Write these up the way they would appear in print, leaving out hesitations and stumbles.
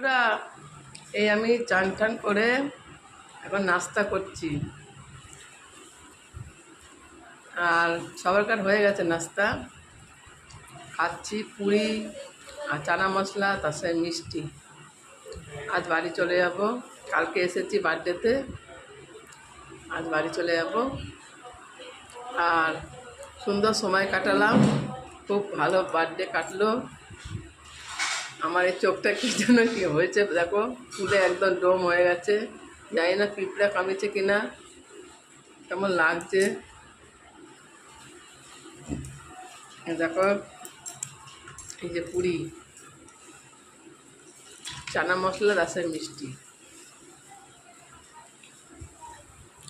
বন্ধুরা, এই আমি চান টান করে এখন নাস্তা করছি। আর সবারকার হয়ে গেছে নাস্তা, খাচ্ছি পুরি আর চানা মশলা, তার সাথে মিষ্টি। আজ বাড়ি চলে যাব, কালকে এসেছি বার্থডেতে, আজ বাড়ি চলে যাব। আর সুন্দর সময় কাটালাম, খুব ভালো বার্থডে কাটলো। আমার এই চোখটা কী জন্য কী হয়েছে দেখো, ফুলে একদম ডোম হয়ে গেছে। জানি না পিঁপড়া কামিয়েছে কিনা, কেমন লাগছে দেখো। এই যে পুরি, চানা মশলা, রাসের মিষ্টি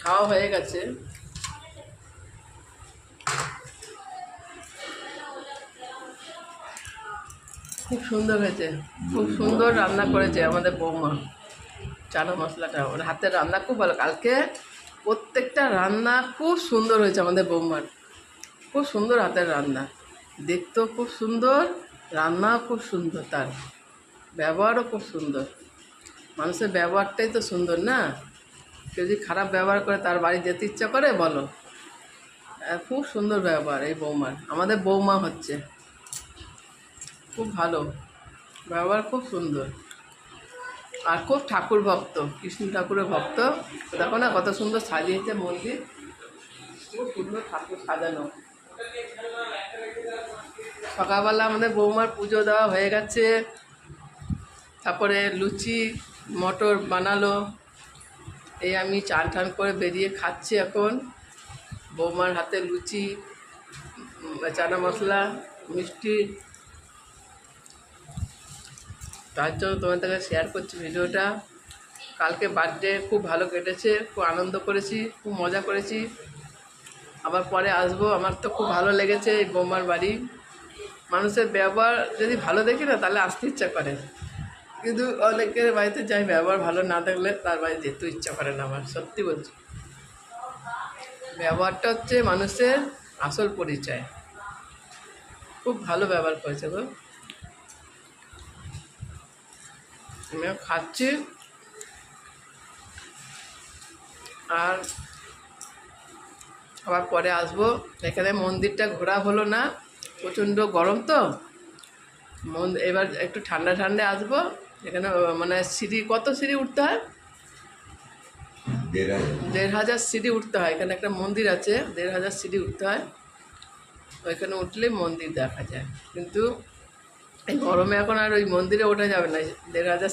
খাওয়া হয়ে গেছে। খুব সুন্দর হয়েছে, খুব সুন্দর রান্না করেছে আমাদের বৌমা। চানা মশলাটা ওর হাতের রান্না খুব ভালো। কালকে প্রত্যেকটা রান্না খুব সুন্দর হয়েছে আমাদের বৌমার, খুব সুন্দর হাতের রান্না। দেখতেও খুব সুন্দর, রান্নাও খুব সুন্দর, তার ব্যবহারও খুব সুন্দর। মানুষের ব্যবহারটাই তো সুন্দর না? কেউ যদি খারাপ ব্যবহার করে তার বাড়ি যেতে ইচ্ছা করে বলো? খুব সুন্দর ব্যবহার এই বৌমার, আমাদের বৌমা হচ্ছে খুব ভালো ব্যবহার, খুব সুন্দর। আর খুব ঠাকুর ভক্ত, কৃষ্ণ ঠাকুরের ভক্ত। দেখো না কত সুন্দর সাজিয়েছে মন্দির, খুব সুন্দর ঠাকুর সাজানো। সকালবেলা আমাদের বৌমার পুজো দেওয়া হয়ে গেছে, তারপরে লুচি মটর বানালো। এই আমি চান টান করে বেরিয়ে খাচ্ছি এখন। বৌমার হাতে লুচি, চানা মশলা, মিষ্টি, তার জন্য তোমাদের কাছে শেয়ার করছি ভিডিওটা। কালকে বার্থডে খুব ভালো কেটেছে, খুব আনন্দ করেছি, খুব মজা করেছি। আবার পরে আসবো, আমার তো খুব ভালো লেগেছে এই বৌমার বাড়ি। মানুষের ব্যবহার যদি ভালো দেখি না তাহলে আসতে ইচ্ছা করে, কিন্তু অনেকের বাড়িতে যাই ব্যবহার ভালো না থাকলে তার বাড়ি যেতে ইচ্ছা করে না আমার। সত্যি বলছি, ব্যবহারটা হচ্ছে মানুষের আসল পরিচয়। খুব ভালো ব্যবহার করেছে গো। আমিও খাচ্ছি। আর আবার পরে আসবো। এখানে মন্দিরটা ঘোরা হলো না, প্রচণ্ড গরম তো। এবার একটু ঠান্ডা ঠান্ডা আসবো। এখানে মানে সিঁড়ি, কত সিঁড়ি উঠতে হয়? 1500 সিঁড়ি উঠতে হয়। এখানে একটা মন্দির আছে, 1500 সিঁড়ি উঠতে হয়। ওইখানে উঠলে মন্দির দেখা যায়, কিন্তু এই গরমে এখন আর ওই মন্দিরে ওঠা যাবে না। 1500